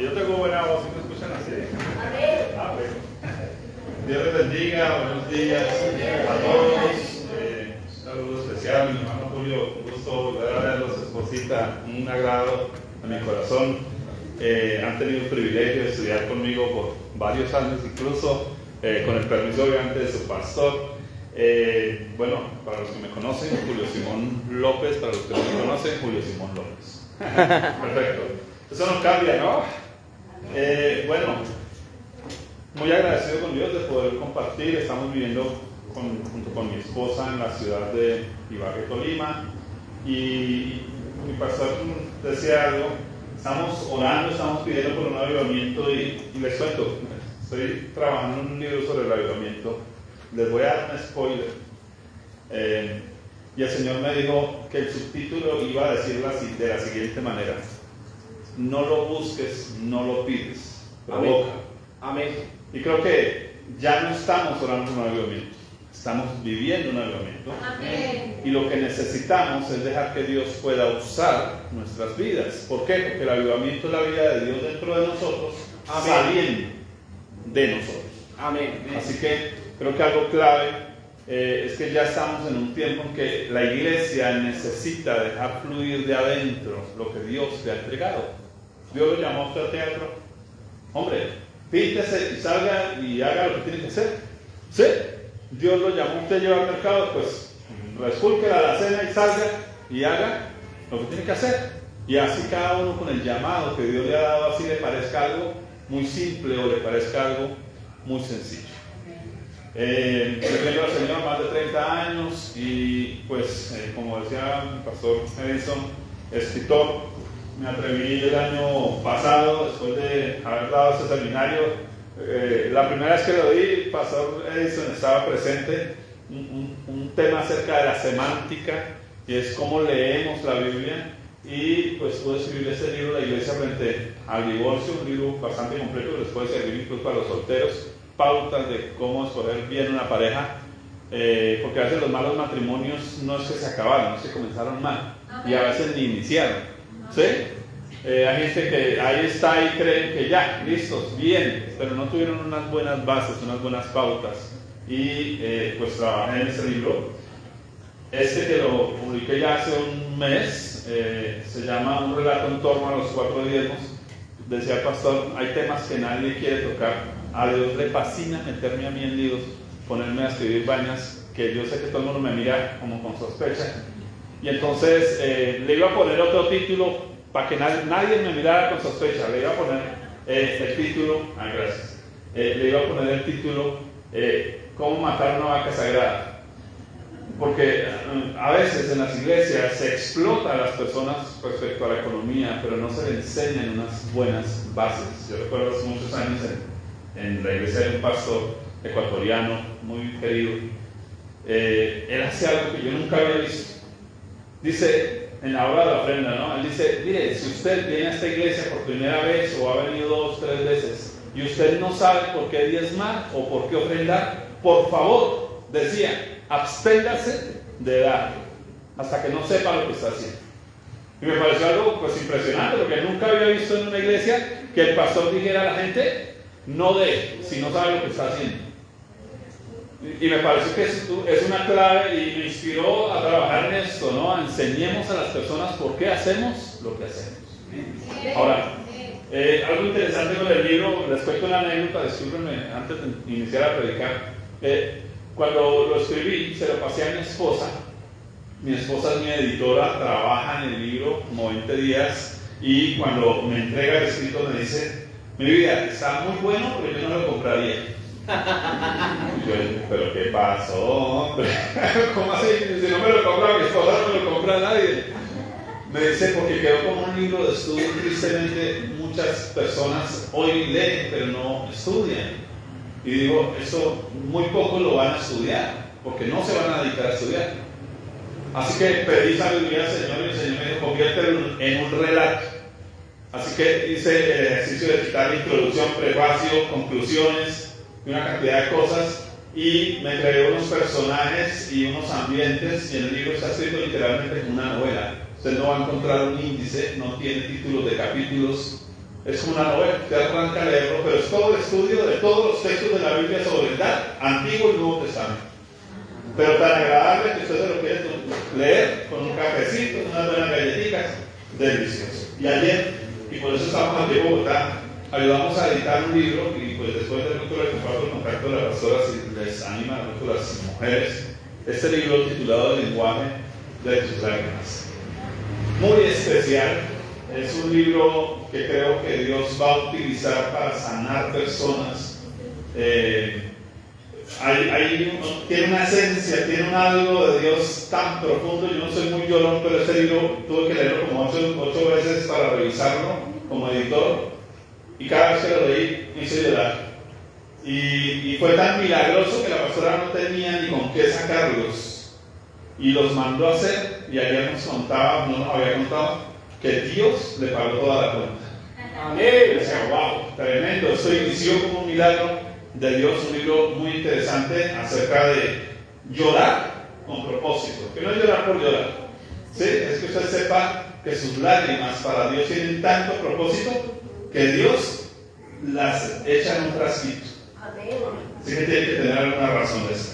Yo tengo buena voz, ¿sí me escuchan así? Bueno. Dios les bendiga, buenos días a todos. Un saludo especial, mi hermano Julio, un gusto volver a verlos, esposita, un agrado a mi corazón. Han tenido el privilegio de estudiar conmigo por varios años, incluso con el permiso obviamente de su pastor. Bueno, para los que me conocen, Julio Simón López, para los que no me conocen, Julio Simón López. Perfecto. Eso no cambia, ¿no? Bueno, muy agradecido con Dios de poder compartir. Estamos viviendo junto con mi esposa en la ciudad de Ibagué, Tolima, y mi pastor decía algo. Estamos orando, estamos pidiendo por un avivamiento y les cuento, estoy trabajando en un libro sobre el avivamiento. Les voy a dar un spoiler. Y el Señor me dijo que el subtítulo iba a decir de la siguiente manera: no lo busques, no lo pides, provoca. Amén. Y creo que ya no estamos orando por un avivamiento, estamos viviendo un avivamiento. Amén. Y lo que necesitamos es dejar que Dios pueda usar nuestras vidas. ¿Por qué? Porque el avivamiento es la vida de Dios dentro de nosotros, Amén, saliendo de nosotros. Amén. Así que creo que algo clave es que ya estamos en un tiempo en que la iglesia necesita dejar fluir de adentro lo que Dios le ha entregado. Dios lo llamó a usted al teatro. Hombre, píntese y salga y haga lo que tiene que hacer. ¿Sí? Dios lo llamó a usted a llevar al mercado, pues resculque la alacena y salga y haga lo que tiene que hacer. Y así cada uno con el llamado que Dios le ha dado, así le parezca algo muy simple o le parezca algo muy sencillo. Sirviendo al Señor más de 30 años y pues como decía el pastor Edison, escritor. Me atreví el año pasado, después de haber dado ese seminario, la primera vez que lo di, el pastor Edison estaba presente, un tema acerca de la semántica, y es cómo leemos la Biblia, y pues pude escribir ese libro, La Iglesia frente al divorcio, un libro bastante completo que les puede servir incluso para los solteros, pautas de cómo escoger bien una pareja, porque a veces los malos matrimonios no es que se acabaron, es que comenzaron mal, y a veces ni iniciaron. ¿Sí? Hay gente que ahí está y creen que ya, listos, bien, pero no tuvieron unas buenas bases, unas buenas pautas. Y pues trabajé en ese libro. Que lo publiqué ya hace un mes, se llama Un relato en torno a los 4 diezmos. Decía el pastor, hay temas que nadie quiere tocar. A Dios le fascina meterme a mí en líos, ponerme a escribir vainas que yo sé que todo el mundo me mira como con sospecha. Y entonces le iba a poner otro título para que nadie me mirara con sospecha. Le iba a poner el título, gracias. Le iba a poner el título ¿Cómo matar una vaca sagrada? Porque a veces en las iglesias se explota a las personas respecto a la economía, pero no se le enseñan unas buenas bases. Yo recuerdo hace muchos años en la iglesia de un pastor ecuatoriano muy querido. Él hace algo que yo nunca había visto. Dice, en la hora de la ofrenda, ¿no? Él dice, mire, si usted viene a esta iglesia por primera vez o ha venido 2, 3 veces y usted no sabe por qué diezmar o por qué ofrendar, por favor, decía, absténgase de dar hasta que no sepa lo que está haciendo. Y me pareció algo pues impresionante, porque nunca había visto en una iglesia que el pastor dijera a la gente, no dé si no sabe lo que está haciendo. Y me pareció que es una clave y me inspiró a trabajar en esto, ¿no? Enseñemos a las personas por qué hacemos lo que hacemos. Ahora, algo interesante con el libro, les cuento una anécdota, discúlpenme, antes de iniciar a predicar. Cuando lo escribí, se lo pasé a mi esposa. Mi esposa es mi editora, trabaja en el libro como 20 días, y cuando me entrega el escrito me dice, mi vida, está muy bueno, pero yo no lo compraría. Yo, pero ¿qué pasó? ¿Cómo así? Si no me lo compra mi esposa, no me lo compra nadie. Me dice, porque quedó como un libro de estudio. Tristemente muchas personas hoy leen pero no estudian, y digo, eso muy pocos lo van a estudiar porque no se van a dedicar a estudiar. Así que pedí sabiduría al Señor, y el Señor me dijo, conviértelo en un relato. Así que hice el ejercicio de quitar la introducción, prefacio, conclusiones y una cantidad de cosas, y me creé unos personajes y unos ambientes, y el libro está escrito literalmente como una novela. Usted no va a encontrar un índice, no tiene títulos de capítulos, Es como una novela, te arranca a leerlo, pero es todo el estudio de todos los textos de la Biblia sobre el Antiguo y Nuevo Testamento. Pero tan agradable que usted se lo quiere leer con un cafecito, unas buenas galletitas, delicioso. Y ayer, y por eso estamos aquí en Bogotá, ayudamos a editar un libro y pues después del culto le comparto el contacto de las pastoras y les anima a las mujeres. Este libro titulado El lenguaje de tus lágrimas. Muy especial, es un libro que creo que Dios va a utilizar para sanar personas. Tiene una esencia, tiene un algo de Dios tan profundo. Yo no soy muy llorón, pero este libro tuve que leerlo como 8 veces para revisarlo como editor, y cada vez que lo leí me hizo llorar. Y fue tan milagroso que la pastora no tenía ni con qué sacarlos y los mandó a hacer, y ayer no nos había contado que Dios le pagó toda la cuenta. Amén. Y decía, wow, tremendo, esto inició como un milagro de Dios, un libro muy interesante acerca de llorar con propósito, que no es llorar por llorar, ¿sí? Es que usted sepa que sus lágrimas para Dios tienen tanto propósito que Dios las echa en un frasquito. Así que tiene que tener alguna razón de eso.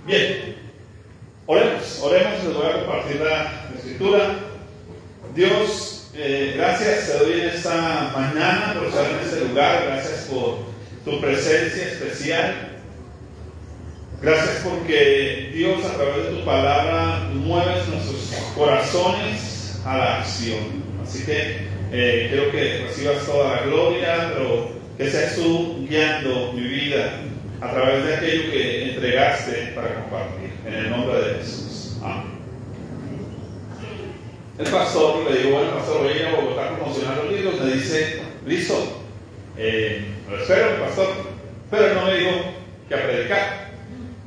Bien, oremos, les voy a compartir la escritura. Dios, gracias te doy en esta mañana por estar en este lugar, gracias por tu presencia especial. Gracias porque Dios, a través de tu palabra, mueves nuestros corazones a la acción. Así que quiero que recibas toda la gloria, pero que seas tú guiando mi vida a través de aquello que entregaste para compartir. En el nombre de Jesús. Amén. El pastor le digo, bueno, pastor, voy a ir a Bogotá a promocionar los libros. Me dice, listo, lo espero, pastor, pero no me dijo que a predicar.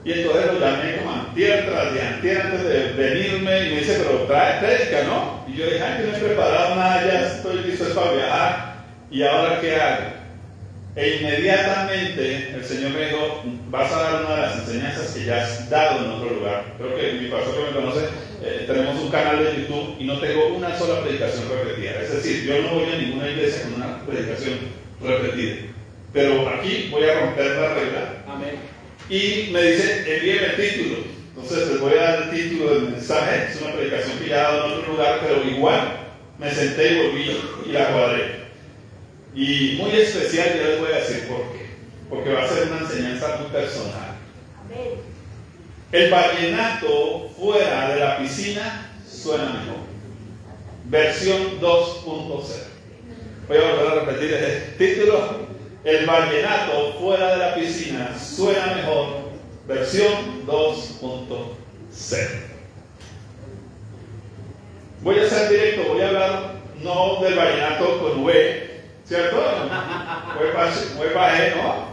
Y entonces lo llamé como antier antes de venirme, y me dice, pero trae prédica, ¿no? Y yo dije, ay, no he preparado nada, ya estoy listo para viajar, ¿y ahora qué hago? E inmediatamente el Señor me dijo, vas a dar una de las enseñanzas que ya has dado en otro lugar. Creo que mi pastor que me conoce, tenemos un canal de YouTube y no tengo una sola predicación repetida. Es decir, yo no voy a ninguna iglesia con una predicación repetida. Pero aquí voy a romper la regla. Amén. Y me dice, envíeme el título. Entonces les voy a dar el título del mensaje. Es una predicación que ya he dado en otro lugar, pero igual me senté y volví y la cuadré. Y muy especial, ya les voy a decir por qué. Porque va a ser una enseñanza muy personal. Amén. El vallenato fuera de la piscina suena mejor. Versión 2.0. Voy a volver a repetir el título. El vallenato fuera de la piscina suena mejor. Versión 2.0. Voy a ser directo, voy a hablar no del vallenato con V, ¿cierto? Muy bajé, ¿no?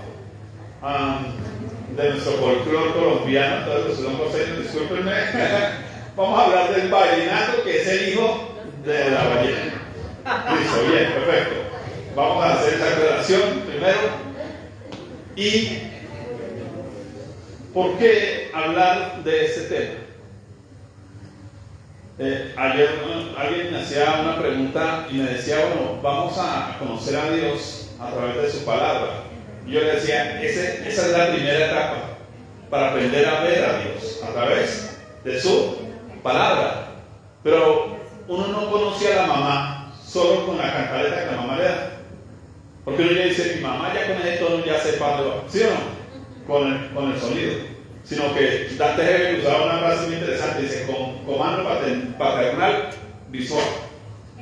De nuestro folclore colombiano, todos los que son costeños, discúlpenme. Vamos a hablar del vallenato, que es el hijo de la ballena. Listo, bien, perfecto. Vamos a hacer esa aclaración primero. ¿Y por qué hablar de este tema? Ayer alguien me hacía una pregunta y me decía, bueno, vamos a conocer a Dios a través de su palabra. Y yo le decía, esa es la primera etapa para aprender a ver a Dios, a través de su palabra. Pero uno no conoce a la mamá solo con la cantaleta que la mamá le da. Porque uno ya dice, mi mamá ya con ese tono ya sepa dónde va, ¿sí o no? Con el sonido. Sino que Dante Hebel usaba una frase muy interesante, dice, comando paternal visual.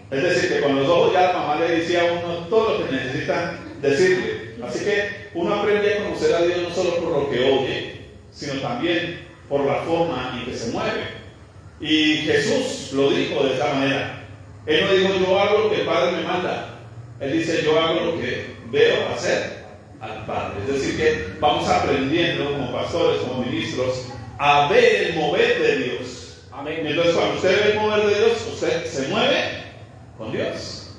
Es decir, que con los ojos ya la mamá le decía a uno todo lo que necesita decirle. Así que uno aprende a conocer a Dios no solo por lo que oye, sino también por la forma en que se mueve. Y Jesús lo dijo de esa manera. Él no dijo, yo hago lo que el Padre me manda. Él dice, yo hago lo que veo hacer al Padre. Es decir, que vamos aprendiendo como pastores, como ministros, a ver el mover de Dios. Amén. Entonces, cuando usted ve el mover de Dios, usted se mueve con Dios.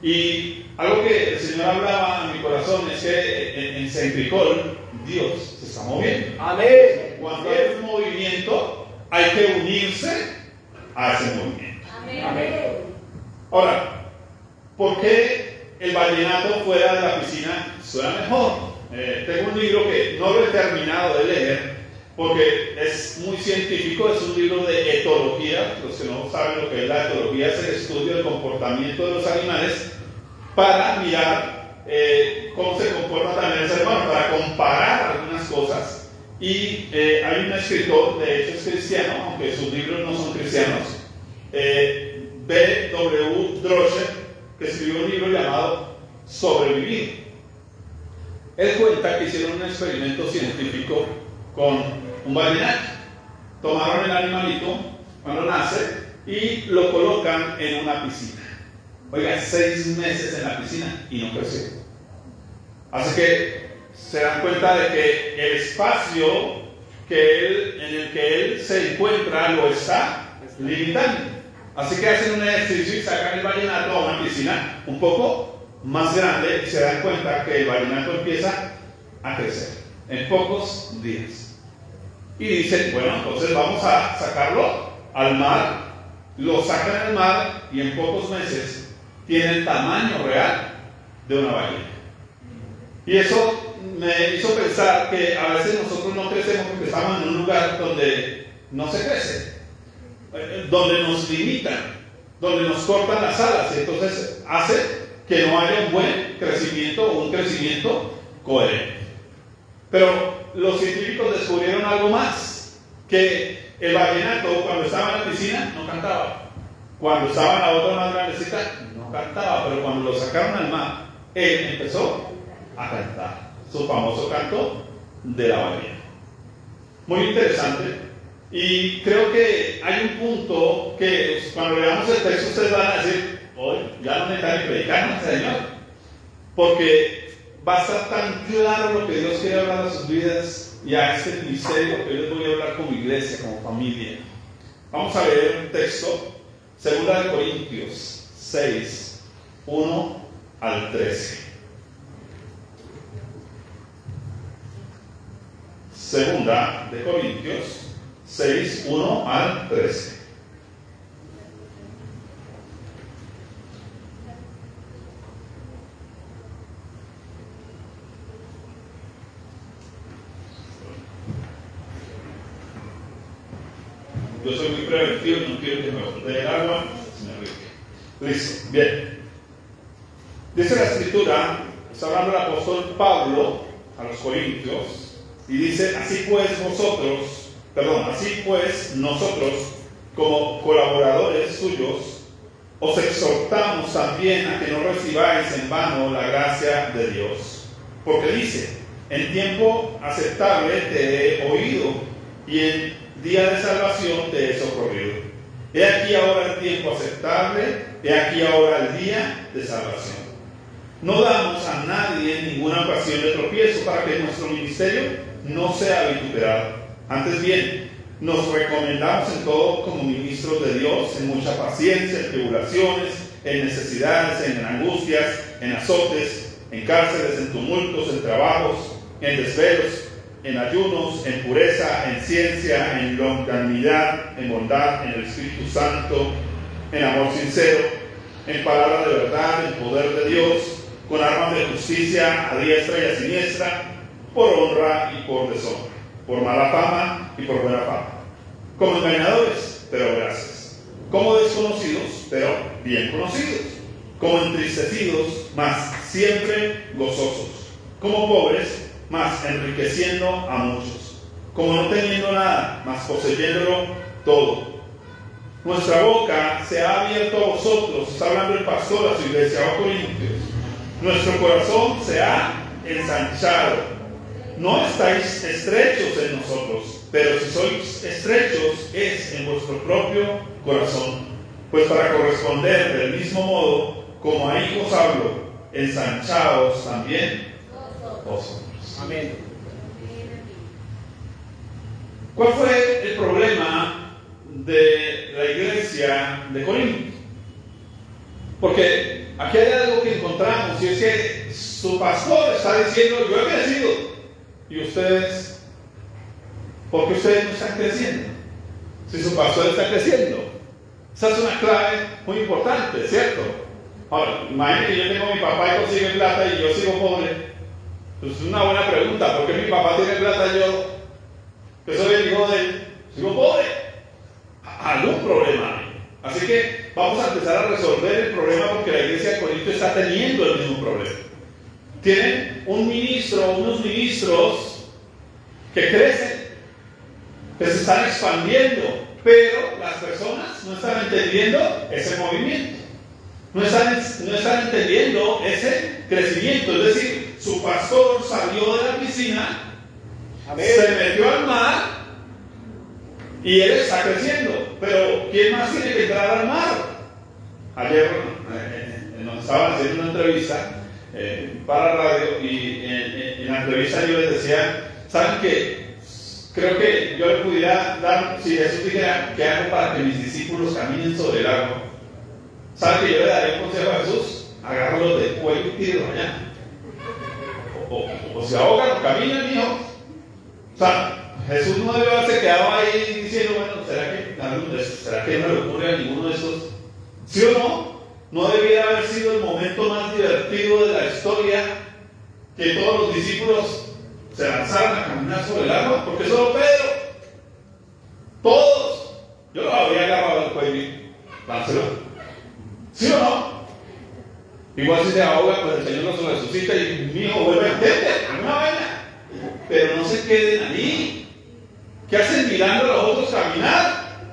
Y algo que el Señor hablaba a mi corazón es que en Centricol Dios se está moviendo. Amén. Cuando hay un movimiento, hay que unirse a ese movimiento. Amén. Amén. Ahora, ¿por qué el vallenato fuera de la piscina suena mejor. Tengo un libro que no lo he terminado de leer porque es muy científico, es un libro de etología. Los que no saben lo que es la etología es el estudio del comportamiento de los animales para mirar cómo se comporta también el ser humano, para comparar algunas cosas. Y hay un escritor, de hecho es cristiano, aunque sus libros no son cristianos, B.W. Droscher, que escribió un libro llamado Sobrevivir. Él cuenta que hicieron un experimento científico con un vallenato. Tomaron el animalito cuando nace y lo colocan en una piscina. Oiga, 6 meses en la piscina y no creció. Así que se dan cuenta de que el espacio en el que él se encuentra lo está limitando. Así que hacen un ejercicio y sacan el vallenato a una piscina un poco más grande y se dan cuenta que el vallenato empieza a crecer en pocos días. Y dicen, bueno, entonces vamos a sacarlo al mar. Lo sacan al mar y en pocos meses tiene el tamaño real de una ballena. Y eso me hizo pensar que a veces nosotros no crecemos porque estamos en un lugar donde no se crece, donde nos limitan, donde nos cortan las alas, y entonces hace que no haya un buen crecimiento o un crecimiento coherente. Pero los científicos descubrieron algo más, que el vallenato cuando estaba en la piscina no cantaba, cuando estaba en la otra más grandecita no cantaba, pero cuando lo sacaron al mar, él empezó a cantar su famoso canto de la ballena. Muy interesante, y creo que hay un punto que cuando leamos el texto ustedes van a decir, hoy ya no necesitan ni predicar, Señor, porque va a estar tan claro lo que Dios quiere hablar a sus vidas y a este ministerio que yo les voy a hablar como iglesia, como familia. Vamos a leer un texto, 2 Corintios 6, 1 al 13. Segunda de Corintios 6, 1 al 13. Yo soy muy preventivo, no quiero que me bote el agua, se me rique. Listo, bien. Dice la Escritura, está hablando el apóstol Pablo a los Corintios, y dice, así pues nosotros, como colaboradores suyos, os exhortamos también a que no recibáis en vano la gracia de Dios. Porque dice, en tiempo aceptable te he oído, y en día de salvación te he socorrido. He aquí ahora el tiempo aceptable, he aquí ahora el día de salvación. No damos a nadie ninguna ocasión de tropiezo para que nuestro ministerio no sea vituperado. Antes bien, nos recomendamos en todo como ministros de Dios, en mucha paciencia, en tribulaciones, en necesidades, en angustias, en azotes, en cárceles, en tumultos, en trabajos, en desvelos, en ayunos, en pureza, en ciencia, en longanimidad, en bondad, en el Espíritu Santo, en amor sincero, en palabra de verdad, en poder de Dios, con armas de justicia a diestra y a siniestra, por honra y por deshonra, por mala fama y por buena fama, como engañadores, pero veraces, como desconocidos, pero bien conocidos, como entristecidos, mas siempre gozosos, como pobres, mas enriqueciendo a muchos, como no teniendo nada, mas poseyéndolo todo. Nuestra boca se ha abierto a vosotros, está hablando el pastor a su iglesia, a Corintios. Nuestro corazón se ha ensanchado. No estáis estrechos en nosotros, pero si sois estrechos es en vuestro propio corazón. Pues para corresponder del mismo modo, como a hijos hablo, ensanchaos también vosotros. Amén. ¿Cuál fue el problema de la iglesia de Corinto? Porque aquí hay algo que encontramos, y es que su pastor está diciendo, yo he crecido. ¿Y ustedes? ¿Por qué ustedes no están creciendo? Si su pastor está creciendo. Esa es una clave muy importante, ¿cierto? Ahora, imagínate que yo tengo a mi papá y consigue plata y yo sigo pobre. Pues es una buena pregunta, ¿por qué mi papá tiene plata y yo, que soy el hijo de él, sigo pobre? Algún problema hay. Así que vamos a empezar a resolver el problema porque la iglesia de Corinto está teniendo el mismo problema. Tienen unos ministros que crecen, que se están expandiendo, pero las personas no están entendiendo ese movimiento. No están entendiendo ese crecimiento. Es decir, su pastor salió de la piscina, amén, se metió al mar y él está creciendo. Pero ¿quién más tiene que entrar al mar? Ayer nos estaban haciendo una entrevista para radio y en la entrevista yo les decía, ¿saben qué? Creo que yo le pudiera dar, si Jesús dijera, ¿qué hago para que mis discípulos caminen sobre el agua? ¿Sabe que yo le daría un consejo a Jesús? Agárralo del cuello y tíralo allá. O se ahogan o caminan, hijo. O sea, Jesús no debe haberse quedado ahí diciendo, bueno, ¿será que no le ocurre a ninguno de estos? ¿Sí o no? No debiera haber sido el momento más divertido de la historia que todos los discípulos se lanzaran a caminar sobre el agua, porque solo Pedro, todos, yo lo habría agarrado del cuello y láncelo. ¿Sí o no? Igual si se ahoga, pues el Señor los resucita y mi hijo vuelve a entender, una vaina. Pero no se queden ahí. ¿Qué hacen mirando a los otros caminar?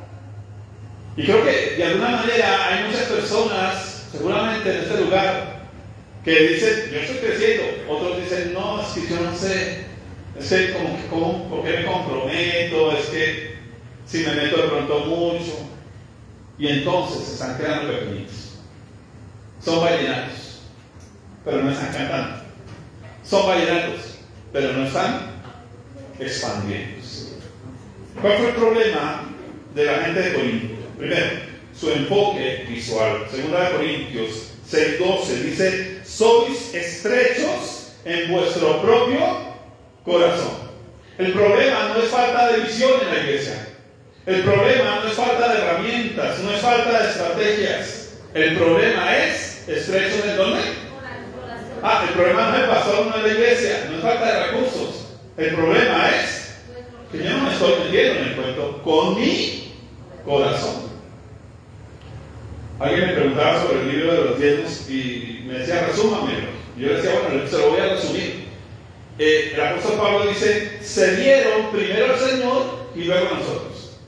Y creo que de alguna manera hay muchas personas, seguramente en este lugar, que dicen, yo estoy creciendo. Otros dicen, no, es que yo no sé. Es que ¿por qué me comprometo? Es que si me meto de pronto mucho. Y entonces se están quedando pequeñitos. Son vallenatos, pero no están cantando. Son vallenatos, pero no están expandiéndose. ¿Cuál fue el problema de la gente de Corinto? Primero, su enfoque visual. Segunda de Corintios 6:12 dice, sois estrechos en vuestro propio corazón. El problema no es falta de visión en la iglesia. El problema no es falta de herramientas, no es falta de estrategias. El problema es estrechos en dónde. El problema no es el pastor, no es la iglesia, no es falta de recursos. El problema es que yo no me estoy metiendo en el cuento con mi corazón. Alguien me preguntaba sobre el libro de los diezmos y me decía, resúmamelo. Yo le decía, bueno, se lo voy a resumir. El apóstol Pablo dice, se dieron primero al Señor y luego a nosotros.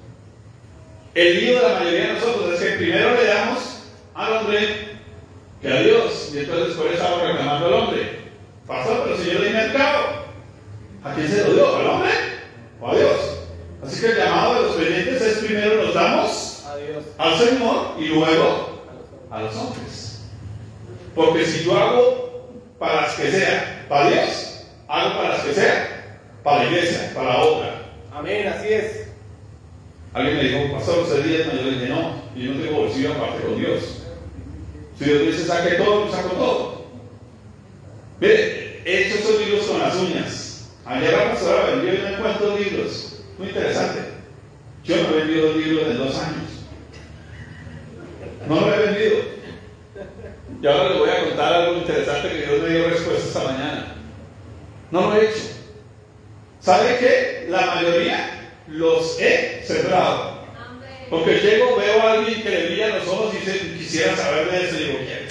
El lío de la mayoría de nosotros es que primero le damos al hombre que a Dios, y entonces después estamos reclamando al hombre. Pastor, pero si yo le di mercado, ¿a quién se lo dio? ¿Al hombre o a Dios? Así que el llamado de los creyentes es primero nos damos a Dios, al Señor y luego a los hombres. Porque si yo hago para las que sea para Dios, hago para las que sea para la iglesia, para la obra. Amén, así es. Alguien me dijo, pastor, usted diezma. Yo le dije, no, yo no tengo bolsillo aparte con Dios. Si Dios dice, saque todo, yo saco todo. Mire, he hecho estos libros con las uñas. Ayer la pastora vendió y me cuento libros. Muy interesante. Yo no he vendido libros en 2 años. No lo he vendido. Y ahora les voy a contar algo interesante que Dios me dio respuesta esta mañana. No lo he hecho. ¿Sabe qué? La mayoría los he cerrado. Porque llego, veo a alguien que le brillan los ojos y dice, quisiera saber de eso. Y digo, ¿quién?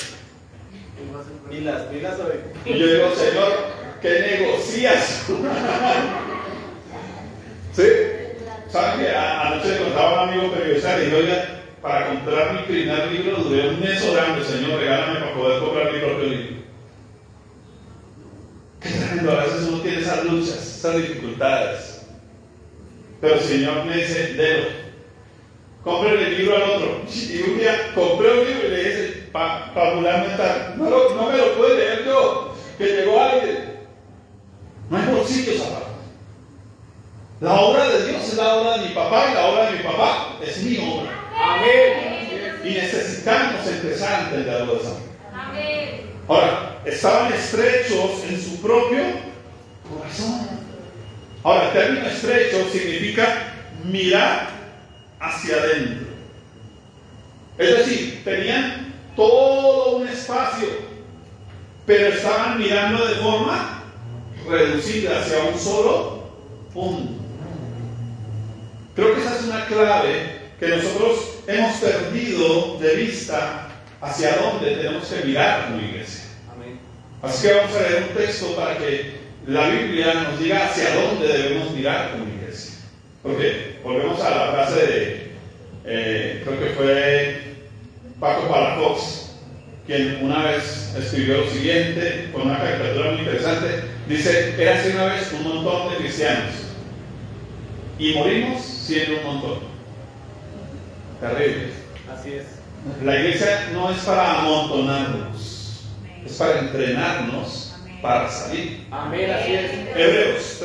Pilas hoy. Y yo digo, Señor, ¿qué negocias? ¿Sí? ¿Saben que anoche le contaba a un amigo periodista? Le dije, oiga, para comprar mi primer libro duré un mes orando, Señor, regálame para poder comprar mi propio libro. Qué tremendo, a veces uno tiene esas luchas, esas dificultades. Pero el Señor me dice, délo. Compre el libro al otro. Y un día compré un libro y le dije, para mental, no me lo puede leer yo, que llegó alguien. No hay bolsillos aparte. La obra de Dios es la obra de mi papá y la obra de mi papá es mi obra. Amén. Y necesitamos empezar a entenderlo de esa manera. Amén. Ahora, estaban estrechos en su propio corazón. Ahora, el término estrecho significa mirar hacia adentro. Es decir, tenían todo un espacio espacio, pero estaban mirando de forma reducida hacia un solo punto. Creo que esa es una clave que nosotros hemos perdido de vista hacia dónde tenemos que mirar como iglesia. Amén. Así que vamos a leer un texto para que la Biblia nos diga hacia dónde debemos mirar como iglesia. Porque volvemos a la frase de, creo que fue Paco Palafox, quien una vez escribió lo siguiente, con una caricatura muy interesante. Dice: érase una vez un montón de cristianos y morimos siendo un montón. Terrible. Así es. La iglesia no es para amontonarnos, es para entrenarnos para salir. Amén, así es. Hebreos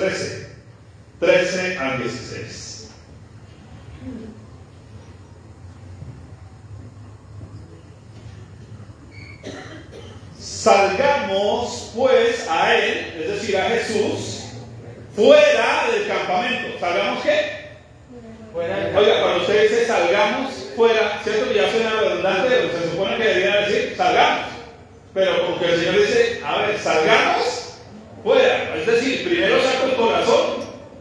13 al 16. Salgamos pues a él, es decir, a Jesús, fuera del campamento. ¿Salgamos qué? Fuera del Oiga, cuando usted dice salgamos fuera, ¿cierto que ya suena redundante? Se supone que debería decir salgamos. Pero como que el Señor dice, a ver, salgamos fuera. Es decir, primero saco el corazón,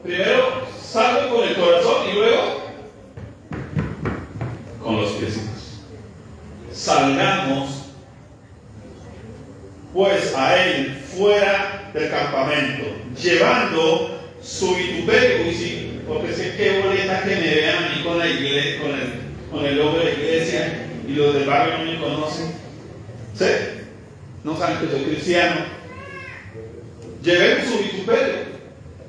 primero salgo con el corazón y luego con los piecitos. Salgamos pues a él fuera del campamento, llevando su vituperio. Y sí, porque sé qué boleta que me vean a mí con la iglesia, con el logo de la iglesia, y los del barrio no me conocen. ¿Sí? No saben que soy cristiano. Llevemos su vituperio.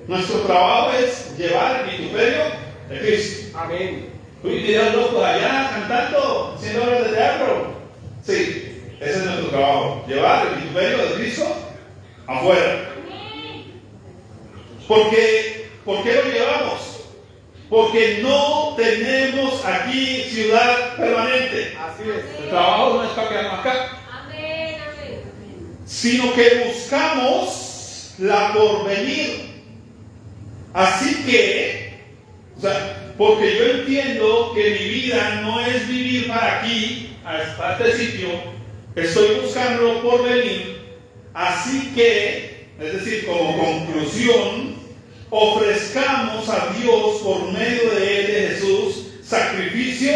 Nuestro trabajo es llevar el vituperio de Cristo. Amén. Uy, mira locos allá cantando, haciendo obras de teatro. Sí. Ese es nuestro trabajo, llevar el vituperio de Cristo afuera. ¿Por qué lo llevamos? Porque no tenemos aquí ciudad permanente. Así es. El trabajo no es para quedarnos acá, sino que buscamos la porvenir. Así que, porque yo entiendo que mi vida no es vivir para aquí, hasta este sitio. Estoy buscando por venir, así que, es decir, como conclusión, ofrezcamos a Dios por medio de él, de Jesús, sacrificio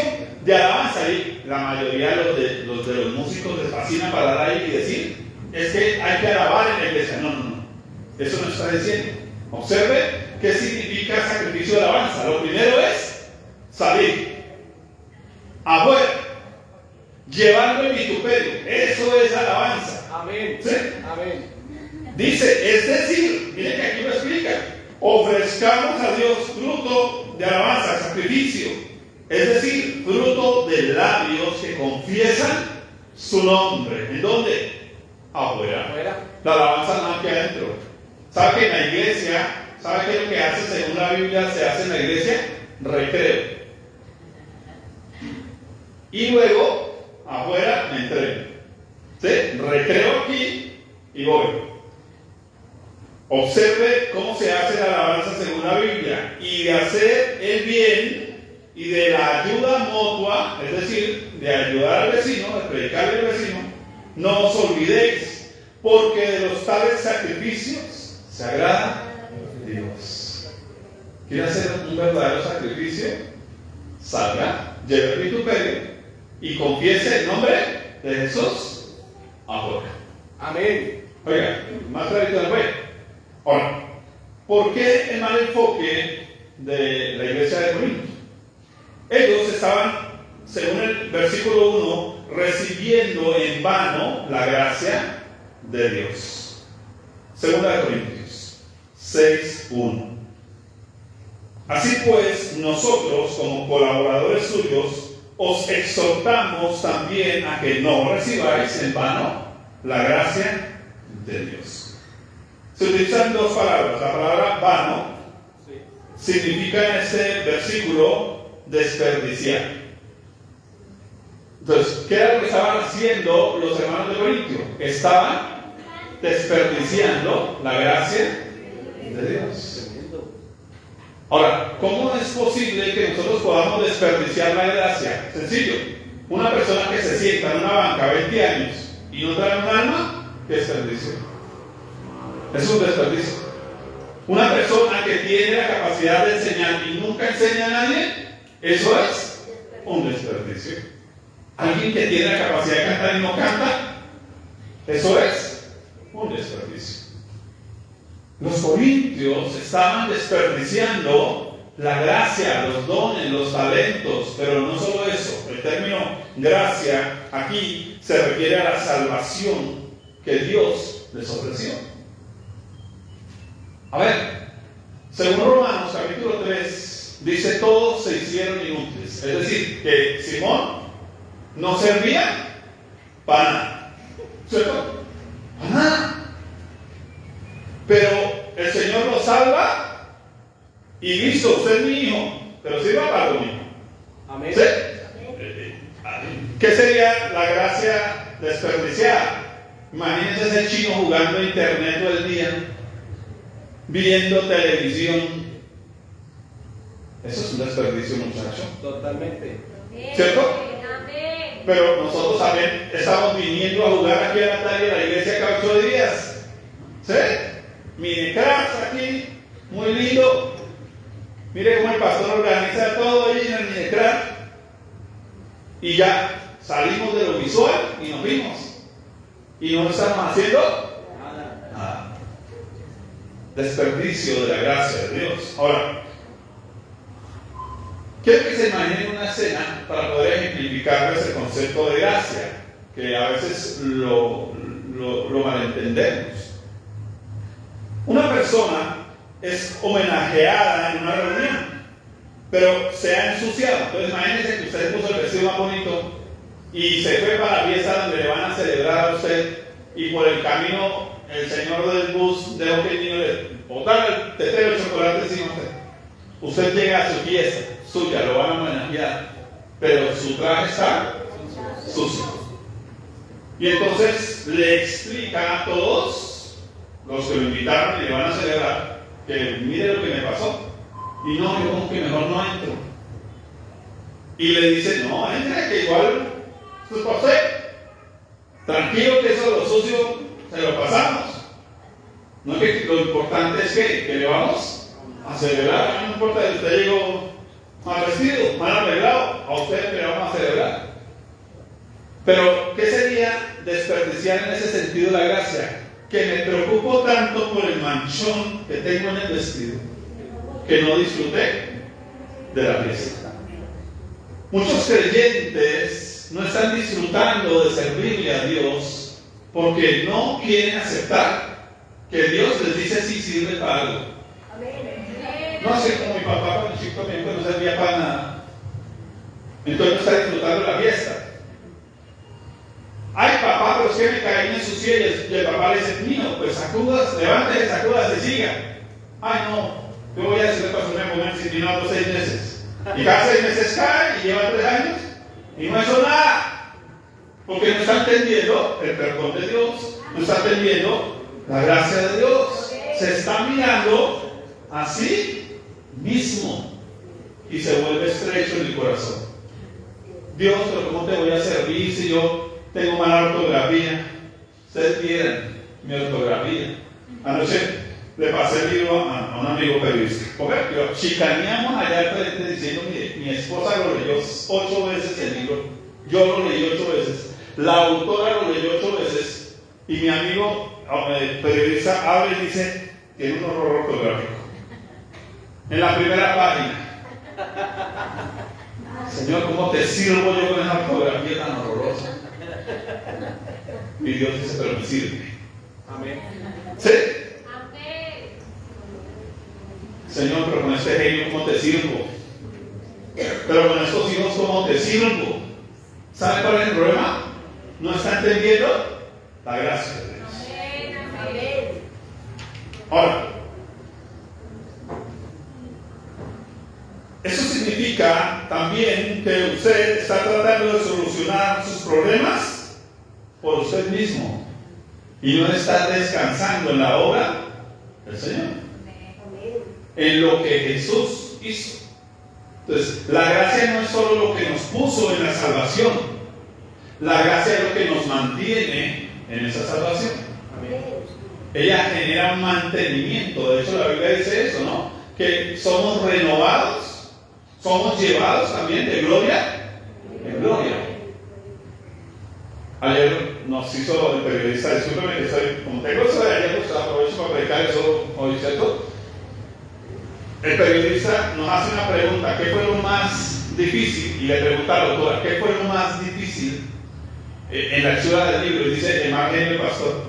de alabanza. Y la mayoría de los músicos les fascina parar ahí y decir, es que hay que alabar en la iglesia. No. Eso no está diciendo. Observe qué significa sacrificio de alabanza. Lo primero es salir afuera, llevando el vituperio. Eso es alabanza. Amén. ¿Sí? Amén. Dice, es decir, miren que aquí lo explica, ofrezcamos a Dios fruto de alabanza, sacrificio, es decir, fruto de labios que confiesan su nombre. ¿En dónde? Afuera. Afuera. La alabanza no aquí adentro. ¿Sabe que en la iglesia, sabe qué es lo que hace según la Biblia se hace en la iglesia? Recreo. Y luego, afuera me entrego. ¿Sí? Recreo aquí y voy. Observe cómo se hace la alabanza según la Biblia. Y de hacer el bien y de la ayuda mutua, es decir, de ayudar al vecino, de predicarle al vecino, no os olvidéis, porque de los tales sacrificios se agrada Dios. ¿Quiere hacer un verdadero sacrificio? Salga, lleve el vituperio y confiese el nombre de Jesús afuera. Amén. Oiga, más clarito después. Ahora, ¿por qué el mal enfoque de la iglesia de Corinto? Ellos estaban, según el versículo 1, recibiendo en vano la gracia de Dios. Segunda de Corintios 6:1. Así pues, nosotros, como colaboradores suyos, os exhortamos también a que no recibáis en vano la gracia de Dios. Se utilizan dos palabras. La palabra vano significa en este versículo desperdiciar. Entonces, ¿qué era lo que estaban haciendo los hermanos de Corintio? Estaban desperdiciando la gracia de Dios. Ahora, ¿cómo es posible que nosotros podamos desperdiciar la gracia? Sencillo. Una persona que se sienta en una banca 20 años y no trae un alma, ¿qué desperdicio? Es un desperdicio. Una persona que tiene la capacidad de enseñar y nunca enseña a nadie, eso es un desperdicio. Alguien que tiene la capacidad de cantar y no canta, eso es un desperdicio. Los corintios estaban desperdiciando la gracia, los dones, los talentos, pero no solo eso. El término gracia aquí se refiere a la salvación que Dios les ofreció. A ver, según Romanos capítulo 3, dice todos se hicieron inútiles. Es decir, que Simón no servía para nada, ¿cierto? Para nada. Pero el Señor lo salva y listo, usted es mi hijo, pero sirva para lo mismo. Amén. ¿Sí? ¿Qué sería la gracia desperdiciada? Imagínense ese chino jugando internet todo el día, viendo televisión. Eso es un desperdicio, muchacho. Totalmente. ¿Cierto? Pero nosotros también estamos viniendo a jugar aquí a la tarde de la iglesia cada 8 días. ¿Sí? Minecraft aquí, muy lindo. Mire cómo el pastor organiza todo ahí en el Minecraft. Y ya salimos de lo visual y nos vimos. Y no estamos haciendo nada. Desperdicio de la gracia de Dios. Ahora, quiero que se imaginen una escena para poder ejemplificarles el concepto de gracia, que a veces lo malentendemos. Una persona es homenajeada en una reunión, pero se ha ensuciado. Entonces imagínense que usted puso el vestido más bonito y se fue para la fiesta donde le van a celebrar a usted, y por el camino el señor del bus dejó que el niño le botara el tetero de chocolate encima de usted. Usted llega a su fiesta suya, lo van a homenajear, pero su traje está sucio. Y entonces le explica a todos los que lo invitaron y le van a celebrar que mire lo que me pasó. Y no, yo como que mejor no entro. Y le dice, no, entre, que igual esto es para usted. Tranquilo, que eso lo sucio se lo pasamos. No es que lo importante es que le vamos a celebrar. No importa si usted llegó mal vestido, mal arreglado, a usted le vamos a celebrar. Pero, ¿qué sería desperdiciar en ese sentido la gracia? Que me preocupo tanto por el manchón que tengo en el vestido, que no disfruté de la fiesta. Muchos creyentes no están disfrutando de servirle a Dios porque no quieren aceptar que Dios les dice si sirve para algo. No sé, como mi papá cuando chico también no servía para nada, entonces no está disfrutando de la fiesta. Ay, papá, pero es que me caí, me ensucié. Y el papá le dice, niño, pues sacudas, levántese, sacudas y siga. Ay, no, yo voy a decirle para que me pongan disciplinado 6 meses. Y cada 6 meses cae y lleva 3 años y no hizo nada. Porque no está entendiendo el perdón de Dios, no está entendiendo la gracia de Dios. Se está mirando a sí mismo y se vuelve estrecho en el corazón. Dios, pero ¿cómo te voy a servir si yo tengo mala ortografía? Ustedes vieran mi ortografía. Anoche le pasé el libro a un amigo periodista. Porque lo chicaneamos allá al frente diciendo, mire, mi esposa lo leyó 8 veces el libro, yo lo leí 8 veces, la autora lo leyó 8 veces, y mi amigo periodista habla y dice, tiene un horror ortográfico. En la primera página. Señor, ¿cómo te sirvo yo con esa ortografía tan horrorosa? Y Dios dice, pero me sirve. Amén. ¿Sí? Señor, pero con este genio, ¿cómo te sirvo? Pero con estos hijos, ¿cómo te sirvo? ¿Sabe cuál es el problema? No está entendiendo la gracia de Dios. Ahora, eso significa también que usted está tratando de solucionar sus problemas por usted mismo y no está descansando en la obra del Señor, en lo que Jesús hizo. Entonces, la gracia no es solo lo que nos puso en la salvación, la gracia es lo que nos mantiene en esa salvación. Amén. Ella genera un mantenimiento. De hecho, la Biblia dice eso, ¿no? Que somos renovados, somos llevados también de gloria en gloria. Ayer nos hizo el periodista, discúlpeme que estoy, como tengo eso de ayer, pues aprovecho para predicar eso hoy, ¿cierto? El periodista nos hace una pregunta: ¿qué fue lo más difícil? Y le pregunta a la doctora: ¿qué fue lo más difícil en la lectura del libro? Y dice: el margen del pastor.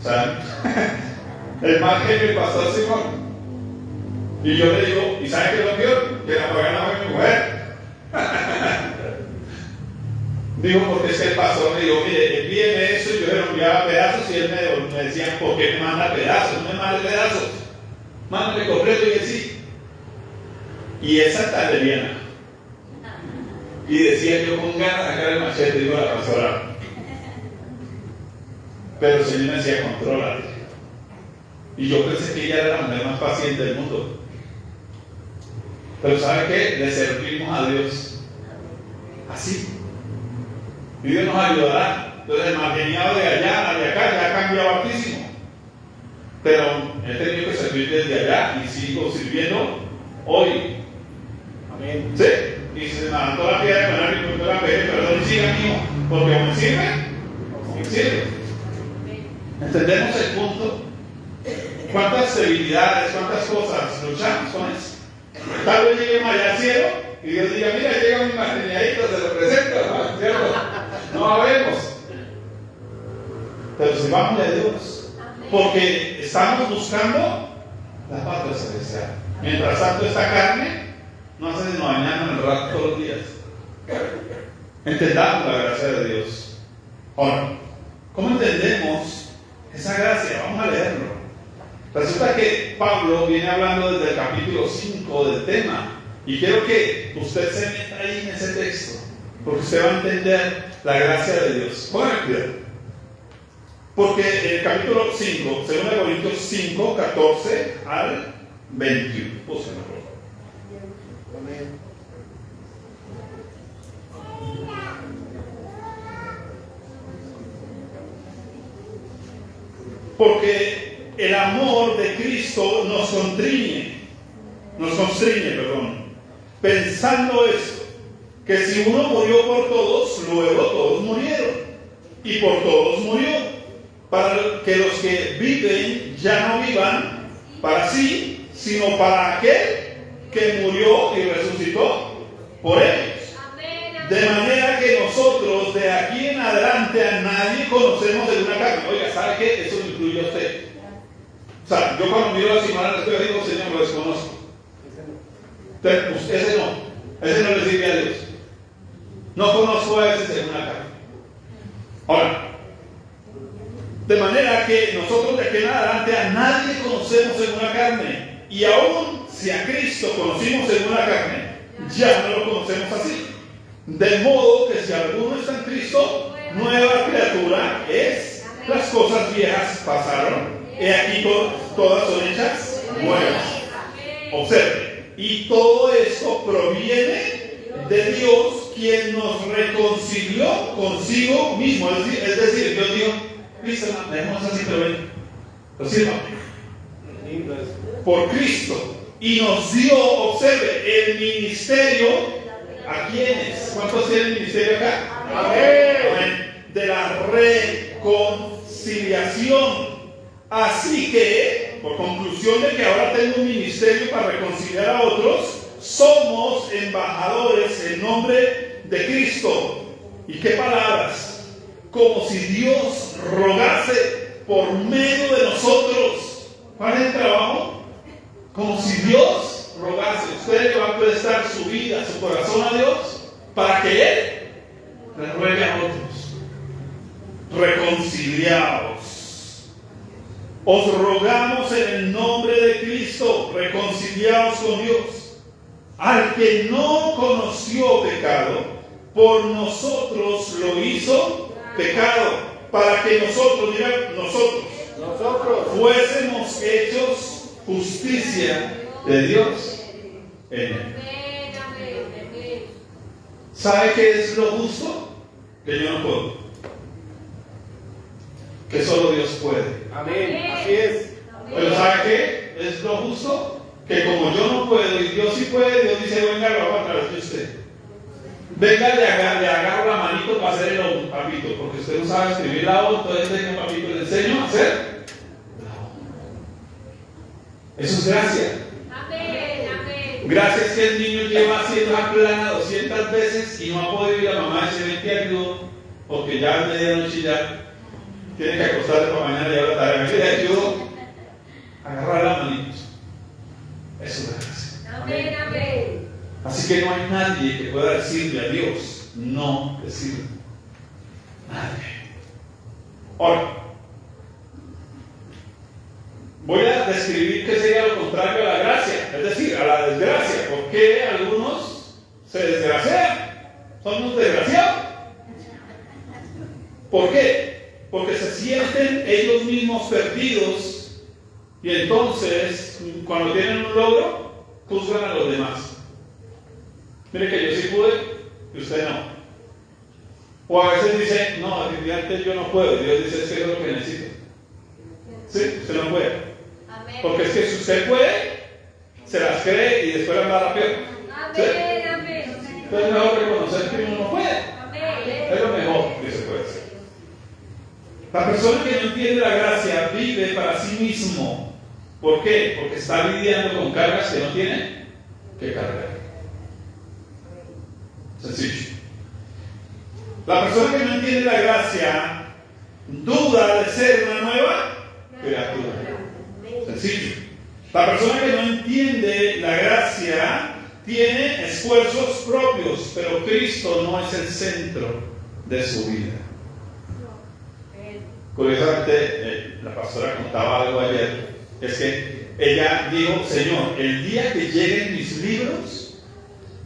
¿Saben? El margen del pastor Simón. Y yo le digo: ¿y saben qué es lo peor? Que la pagana fue mi mujer. Digo, porque es que el pastor me dijo: mire, envíeme eso, y yo le enviaba pedazos, y él me decía: ¿por qué me manda pedazos? No me mande pedazos, mándame completo. Y él sí. Y esa tarderiana. Y decía yo con ganas de sacar el machete, digo a la pastora. Pero el Señor me decía: contrólate. Y yo pensé que ella era la mujer más paciente del mundo. Pero ¿sabe qué? Le servimos a Dios así. Y Dios nos ayudará. Entonces el margeniado de allá a de acá ya ha cambiado hartísimo. Pero he tenido que servir desde allá y sigo sirviendo hoy. Amén. ¿Sí? Y se me levantó la piedra de ganar y la pedir perdón y siga, amigo. Porque o me sirve, o me sirve. ¿Entendemos el punto? ¿Cuántas debilidades, cuántas cosas luchamos con eso? Tal vez lleguemos allá al cielo y Dios diga: mira, llega mi margeniadito, se lo presento, ¿cierto? No sabemos. Pero sirvamos a Dios, porque estamos buscando la patria celestial. Mientras tanto, esta carne no hace sino dañarnos en el rato todos los días. Entendamos la gracia de Dios. Ahora, ¿cómo entendemos esa gracia? Vamos a leerlo. Resulta que Pablo viene hablando desde el capítulo 5 del tema, y quiero que usted se meta ahí en ese texto, porque usted va a entender la gracia de Dios. Pónganme cuidado. Porque en el capítulo 5, 2 Corintios 5, 14 al 21. Búsquenlo, por favor. Amén. Porque el amor de Cristo nos constriñe, pensando esto: que si uno murió por todos, luego todos murieron, y por todos murió, para que los que viven ya no vivan para sí, sino para aquel que murió y resucitó por ellos. De manera que nosotros de aquí en adelante a nadie conocemos de una carne. Oiga, ¿sabe qué? Eso lo incluye a usted. O sea, yo cuando miro a Simón le estoy diciendo: Señor, lo desconozco. Ese no le sirve a Dios. No conozco a ese según la carne. Ahora, de manera que nosotros de aquí en adelante a nadie conocemos según la carne. Y aún si a Cristo conocimos según la carne, ya no lo conocemos así. De modo que si alguno está en Cristo, nueva criatura es. Las cosas viejas pasaron, he aquí todas son hechas nuevas. Observe, y todo esto proviene de Dios, quien nos reconcilió consigo mismo. Es decir, Dios dijo: listo, dejemos así, pero ven, lo sirva por Cristo, y nos dio, observe, el ministerio. ¿A quiénes? ¿Cuántos tienen ministerio acá? Amén. De la reconciliación. Así que, por conclusión de que ahora tengo un ministerio para reconciliar a otros, somos embajadores en nombre de Cristo. ¿Y qué palabras? Como si Dios rogase por medio de nosotros. ¿Cuál es el trabajo? Como si Dios rogase. Usted le va a prestar su vida, su corazón a Dios, para que Él le ruegue a otros. Reconciliados. Os rogamos en el nombre de Cristo, reconciliados con Dios. Al que no conoció pecado, por nosotros lo hizo pecado, para que nosotros fuésemos hechos justicia de Dios en él. ¿Sabe qué es lo justo? Que yo no puedo. que solo Dios puede. Amén. Así es. Pero ¿sabe qué? Es lo justo, que como yo no puedo y Dios sí puede, Dios dice, venga, lo hago a través de usted. Venga, le agarro la manito para hacer el O, papito, porque usted no sabe escribir la O, entonces venga, papito, le enseño a hacer la O. Eso es gracia. Amén, amén. Gracias que el niño lleva haciendo la plana 200 veces y no ha podido ir a mamá y se ven que ayudo, porque ya a medianoche ya tiene que acostarse para mañana y ahora tarea. Le ayudo a agarrar la manito. Eso es gracia. Amén, amén. Así que no hay nadie que pueda decirle a Dios, no decirle. Nadie. Ahora, voy a describir qué sería lo contrario a la gracia, es decir, a la desgracia. ¿Por qué algunos se desgracian? Son unos desgraciados. ¿Por qué? Porque se sienten ellos mismos perdidos y entonces, cuando tienen un logro, juzgan a los demás. Mire que yo sí pude y usted no. O a veces dice, no, definitivamente yo no puedo. Y Dios dice, es que es lo que necesito. Sí, usted no puede. Amén. Porque es que si usted puede, se las cree y después las va a la peor. ¿Sí? Amén, amén. Entonces es mejor reconocer que uno no puede. Amén. Es lo mejor que se puede hacer. La persona que no entiende la gracia vive para sí mismo. ¿Por qué? Porque está lidiando con cargas que no tiene que cargar. Sencillo. La persona que no entiende la gracia duda de ser una nueva criatura. Sencillo. La persona que no entiende la gracia tiene esfuerzos propios, pero Cristo no es el centro de su vida. Curiosamente, la pastora contaba algo ayer, es que ella dijo, Señor, el día que lleguen mis libros,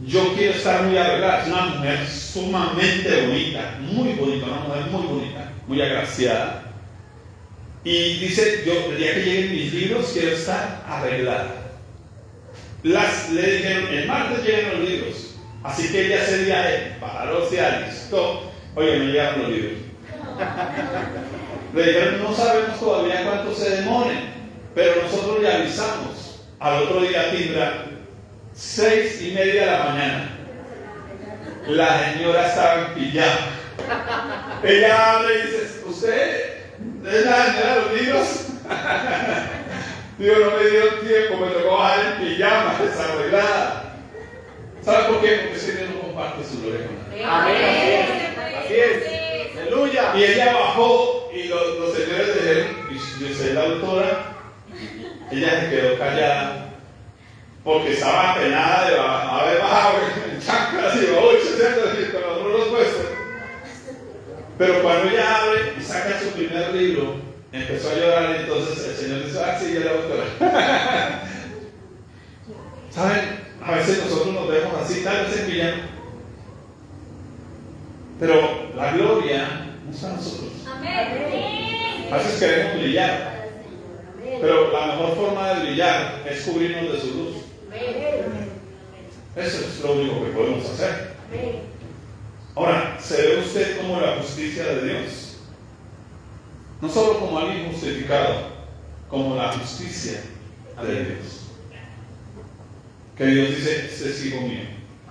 yo quiero estar muy arreglada. Es una mujer sumamente bonita, muy bonita, una mujer muy bonita, muy agraciada. Y dice, yo el día que lleguen mis libros quiero estar arreglada. Le dijeron, el martes llegan los libros. Así que ella ese día paró, se alistó. Oye, me llegaron los libros. Le dijeron, no sabemos todavía cuánto se demoren, pero nosotros le avisamos. Al otro día timbra 6:30 de la mañana. La señora estaba en pijama. Ella habla y dice, ¿usted es la señora de los libros? Digo, no me dio tiempo, me tocó bajar en pijama, desarreglada. ¿Sabe por qué? Porque ese día no comparte su gloria con nadie. Amén. Así es. Aleluya. Y ella bajó y los señores dijeron, y yo soy la autora, ella se quedó callada porque estaba apenada de haber bajado en chanclas y babuchas con los rulos puestos. Pero cuando ella abre y saca su primer libro, empezó a llorar y entonces el Señor dice, sí, ya la autora. ¿Saben? A veces nosotros nos vemos así, tal vez en pijama. Pero la gloria no está en nosotros. Amén. A veces queremos brillar, pero la mejor forma de brillar es cubrirnos de su luz. Eso es lo único que podemos hacer. Ahora, ¿se ve usted como la justicia de Dios? No solo como alguien justificado, como la justicia de Dios. Que Dios dice, este es hijo mío,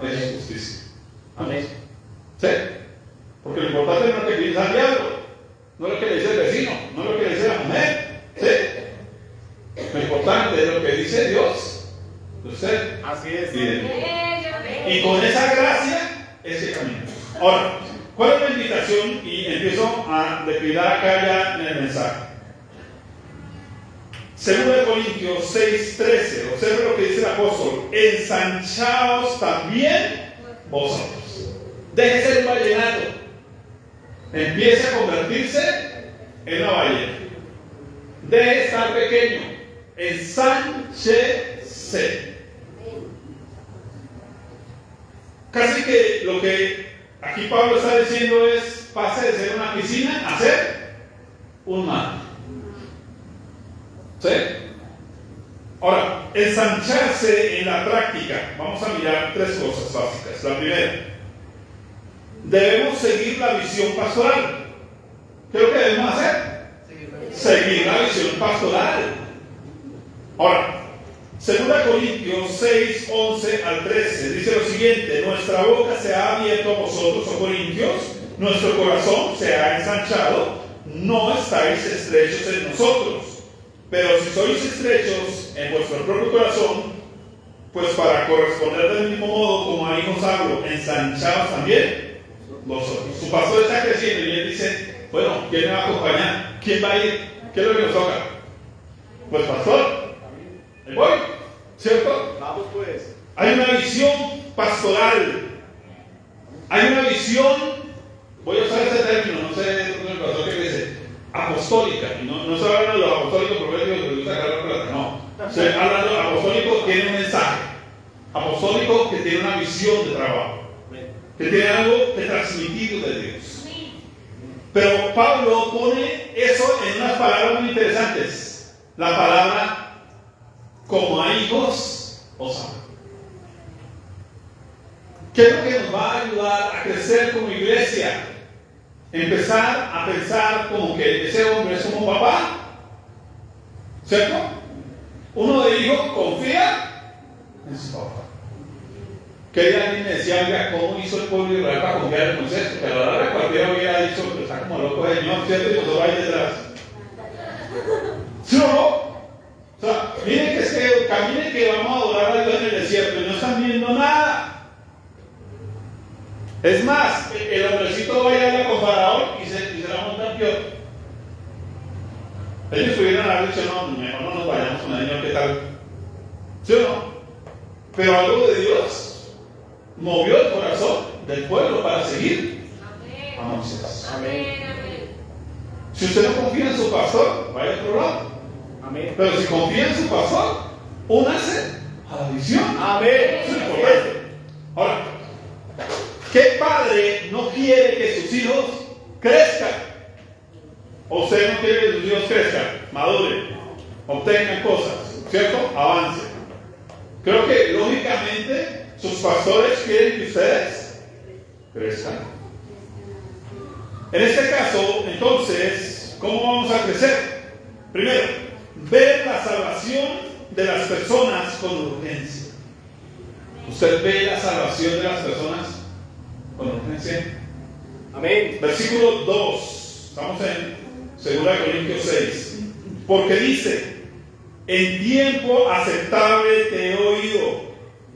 es justicia. Amén. ¿Sí? Porque lo importante no es lo que piensa el diablo, no es lo que le dice el vecino, no es lo que le dice la mujer. ¿Sí? Lo importante es lo que dice Dios de usted. Así es. Y de mí. Amén. Y con esa gracia, ese camino. Ahora, ¿cuál es la invitación? Y empiezo a declinar acá ya en el mensaje. 2 Corintios 6:13. Observe lo que dice el apóstol. Ensanchaos también vosotros. Deje ser un vallenato. Empiece a convertirse en una ballena. Deje estar pequeño. Ensánchese. Casi que lo que aquí Pablo está diciendo es: pase de ser una piscina a ser un mar. ¿Sí? Ahora, ensancharse en la práctica. Vamos a mirar tres cosas básicas. La primera, debemos seguir la visión pastoral. ¿Qué es lo que debemos hacer? seguir la visión pastoral. Ahora, 2 Corintios 6, 11 al 13 dice lo siguiente: nuestra boca se ha abierto a vosotros, oh Corintios, nuestro corazón se ha ensanchado, no estáis estrechos en nosotros, pero si sois estrechos en vuestro propio corazón, pues para corresponder del mismo modo como a hijos hablo, ensanchados también vosotros. Su pastor está creciendo y él dice: bueno, ¿quién me va a acompañar? ¿Quién va a ir? ¿Qué es lo que nos toca? Pues pastor, ahí voy, ¿cierto? Vamos pues. Hay una visión pastoral, hay una visión, voy a usar este término, no sé el pastor que dice, apostólica, y no estoy hablando de los apostólicos proféticos que les gusta cargar plata, no. Estoy hablando de apostólico que tiene un mensaje, apostólico que tiene una visión de trabajo, que tiene algo que transmitir de Dios. Pero Pablo pone eso en unas palabras muy interesantes. La palabra como a hijos os amo. ¿Qué es lo que nos va a ayudar a crecer como iglesia? Empezar a pensar como que ese hombre es como papá, ¿cierto? Uno de hijo confía en su papá. Que alguien me decía: oiga, ¿cómo hizo el pueblo de Israel para confiar en Moisés? Pero a la hora cualquiera hubiera dicho: pero está como loco el Señor, ¿cierto? Y nosotros ahí detrás. ¿Sí o no? O sea, miren que es que caminen que vamos a adorar a Dios en el desierto y no están viendo nada. Es más, el hombrecito va a ir con Faraón y se la monta peor. Ellos pudieran haber dicho: no, mejor no nos vayamos con el Señor, ¿qué tal? ¿Sí o no? Pero algo de Dios movió el corazón del pueblo para seguir a Moisés. Amén. Si usted no confía en su pastor, vaya a otro lado. Amén. Pero si confía en su pastor, únase a la visión. Amén. Eso es importante. Ahora, ¿qué padre no quiere que sus hijos crezcan? ¿O usted no quiere que sus hijos crezcan, maduren, obtengan cosas, ¿cierto? Avancen. Creo que lógicamente sus pastores quieren que ustedes crezcan. En este caso, entonces, ¿cómo vamos a crecer? Primero, ver la salvación de las personas con urgencia. ¿Usted ve la salvación de las personas con urgencia? Amén. Versículo 2, estamos en 2 Corintios 6, porque dice: en tiempo aceptable te he oído,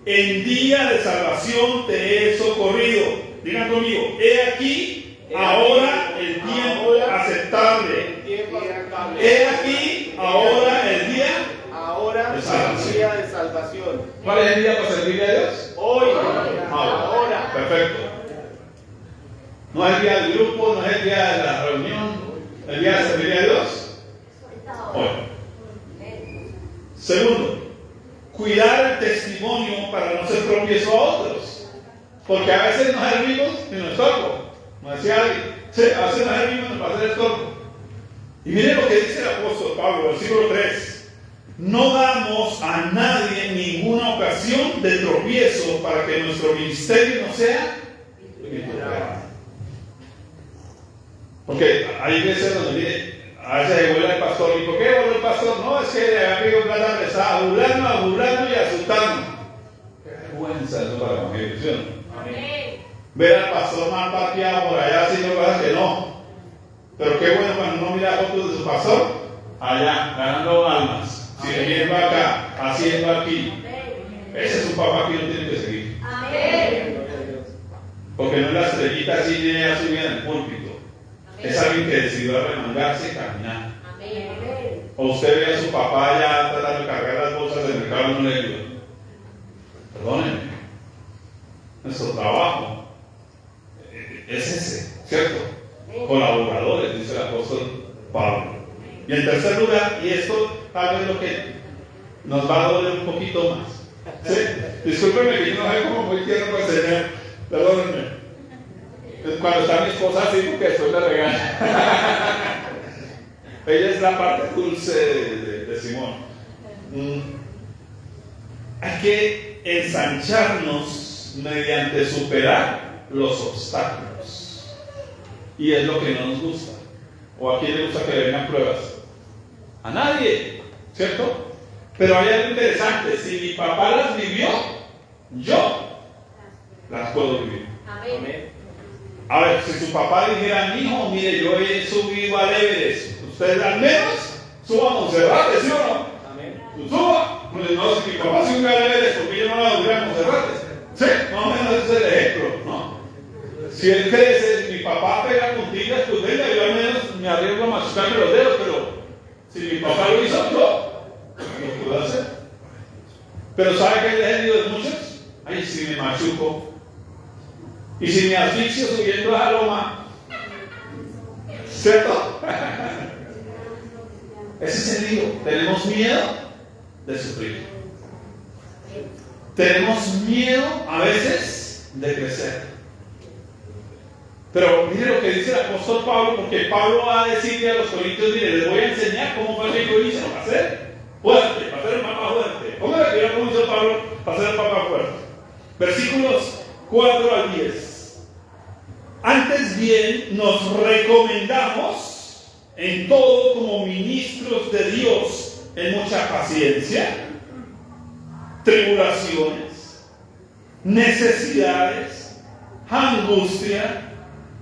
en día de salvación te he socorrido. Digan conmigo: he aquí ahora el tiempo aceptable. He aquí ahora el día. Ahora de es salvación. el día de salvación. ¿Cuál es el día para servirle a Dios? Hoy. Ahora. Perfecto. No es el día del grupo, no es el día de la reunión, el día de servirle a Dios. Hoy. Segundo, cuidar el testimonio para no ser tropiezo a otros. Porque a veces nos servimos y nos estorbo. Como decía alguien, sí, a veces nos servimos y nos va a hacer estorbo. Y miren lo que dice el apóstol Pablo, versículo 3. No damos a nadie ninguna ocasión de tropiezo para que nuestro ministerio no sea vituperado. Porque hay veces donde a veces se vuelve el pastor. ¿Y por qué vuelve el pastor? No, es que le ha pedido plata prestada, burlando y asustando. Qué vergüenza eso para la evangelización. Ver al pastor mal parqueado por allá haciendo cosas que no. Pero qué bueno cuando uno mira fotos de su pastor allá, ganando almas, sirviendo acá, haciendo aquí. Ese es un papá que uno tiene que seguir. Porque no es la estrellita así de subida en el púlpito. Es alguien que decidió arremangarse y caminar. O usted ve a su papá ya tratando de cargar las bolsas del mercado y no le ayuda. Perdónenme. Nuestro trabajo es ese, ¿cierto? Colaboradores, dice el apóstol Pablo. Y en tercer lugar, y esto tal vez lo que nos va a doler un poquito más. ¿Sí? Discúlpenme que yo no soy como muy tierno para enseñar. Perdónenme. Cuando está mi esposa así, porque después me regaña. Ella es la parte dulce de Simón. Hay que ensancharnos mediante superar los obstáculos. Y es lo que no nos gusta. ¿O a quién le gusta que le vengan pruebas? a nadie, ¿cierto? Pero hay algo interesante, si mi papá las vivió, yo las puedo vivir. Amén. Amén. A ver, si su papá dijera, hijo, mire, yo he subido al Everest, usted al menos suba a Monserrate, ¿sí o no? Amén. Tú suba. No, si mi papá subió al Everest, porque yo no la subí a Monserrate. Sí, más o menos ese es el ejemplo, ¿no? Si él crece, mi papá pega puntillas, pues venga, yo al menos me arriesgo a machucarme los dedos, pero si mi papá lo hizo, yo lo puedo hacer. Pero ¿sabe qué es el ejemplo de muchos? Ay, si me machuco. Y si me asfixio subiendo a la loma, ¿cierto? Ese es el lío. Tenemos miedo de sufrir. Tenemos miedo a veces de crecer. Pero mire lo que dice el apóstol Pablo, porque Pablo va a decirle a los corintios, mire, les voy a enseñar cómo fue que yo hice para ser fuerte, para ser el papá fuerte. Póngale que yo como hizo Pablo para ser el papá fuerte. Versículos 4 al 10. Antes bien nos recomendamos en todo como ministros de Dios, en mucha paciencia, tribulaciones, necesidades, angustia,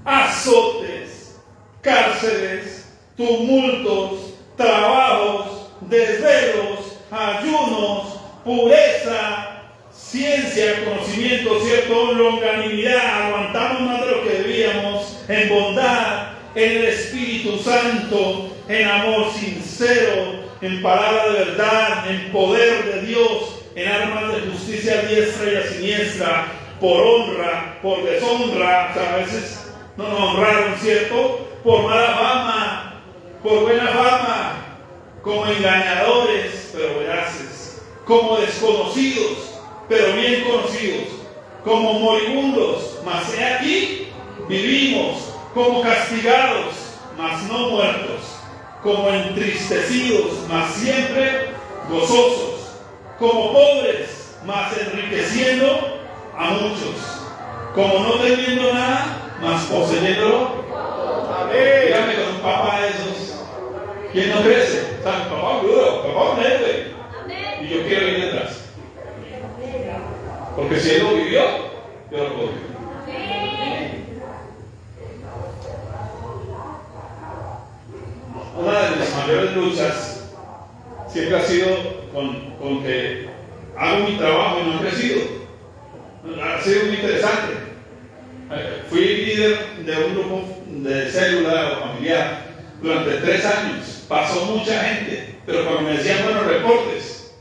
azotes, cárceles, tumultos, trabajos, desvelos, ayunos, pureza, ciencia, conocimiento, cierto, longanimidad, aguantamos más de lo que debíamos, en bondad, en el Espíritu Santo, en amor sincero, en palabra de verdad, en poder de Dios, en armas de justicia a diestra y a siniestra, por honra, por deshonra, o sea, a veces no nos honraron, ¿cierto? Por mala fama, por buena fama, como engañadores, pero veraces, como desconocidos, pero bien conocidos, como moribundos, mas he aquí, vivimos, como castigados, mas no muertos, como entristecidos, mas siempre gozosos, como pobres, mas enriqueciendo a muchos, como no teniendo nada, mas poseyéndolo. Amén. Dígame con un papá de esos. ¿Quién no crece? O sea, mi papá es duro, mi papá es un héroe. Y yo quiero ir detrás. Porque si él lo vivió, yo lo puedo vivir. Una de mis mayores luchas siempre ha sido con que hago mi trabajo y no he crecido. Ha sido muy interesante. Fui líder de un grupo de célula o familiar durante 3 años. Pasó mucha gente, pero cuando me decían buenos reportes,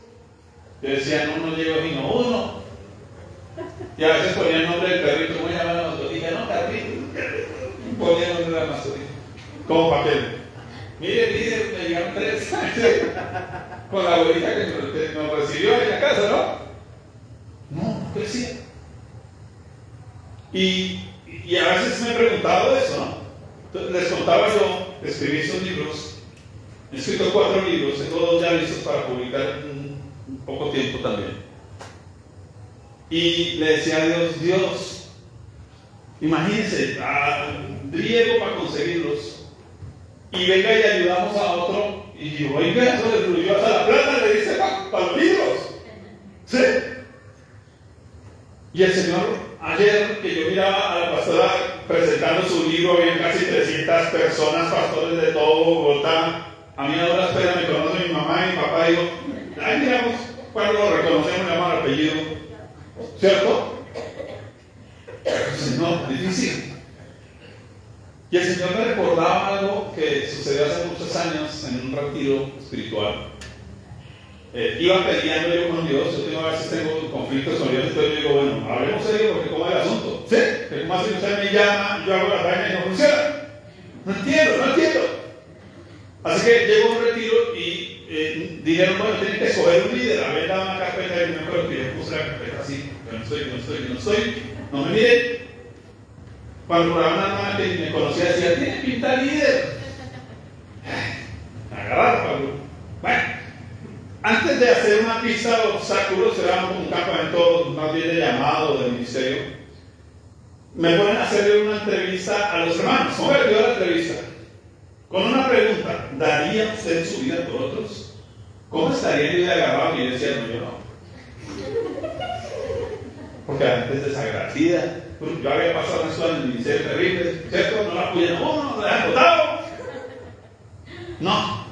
yo decía, no llego sino uno. Y a veces ponía el nombre del perrito, ¿cómo llama la mascotita? No, carrito. Ponía el nombre de la mascotita. Como papel. Mire, líder, me llegaron 3 con la abuelita que nos recibió en la casa, ¿no? No crecía. Y a veces me he preguntado eso, ¿no? Entonces, les contaba yo, escribí esos libros, he escrito 4 libros, tengo 2 ya listos para publicar en poco tiempo también. Y le decía a Dios, imagínense, riego para conseguirlos, y venga y ayudamos a otro, y yo, oiga, eso le fluyó hasta la plata, le dice para los libros. ¿Sí? Y el Señor, ayer que yo miraba a la pastora presentando su libro, había casi 300 personas, pastores de todo Bogotá. A mí a duras penas me conoce mi mamá y mi papá, digo, ahí miramos, cuando lo reconocemos, le llaman el apellido, ¿cierto? Entonces, no, difícil. Y el Señor me recordaba algo que sucedió hace muchos años en un retiro espiritual. Iba peleando yo con Dios, yo a veces tengo conflictos con Dios, entonces yo digo, bueno, hablemos serio porque ¿cómo es el asunto? ¿Sí? Que como así usted me llama, yo hago la vaina y no funciona. No entiendo. Así que llego a un retiro y dijeron, bueno, tienen que escoger un líder. Habían dado una carpeta y me acuerdo que yo puse la carpeta así, yo no estoy, no me miren. Cuando por una hermana que me conocía decía, tiene pinta líder. Agarrar, Pablo. Bueno, antes de hacer una pista de obstáculos, era como un campamento más bien de llamado del ministerio, me ponen a hacerle una entrevista a los hermanos. ¿Cómo le dio la entrevista? con una pregunta: ¿daría usted su vida por otros? ¿Cómo estaría en vida agarrado? Y yo decía: no, yo no. Porque la gente es desagradecida. Yo había pasado una ciudad en el ministerio terrible, ¿cierto? No la apoyan a uno, no la han votado. No.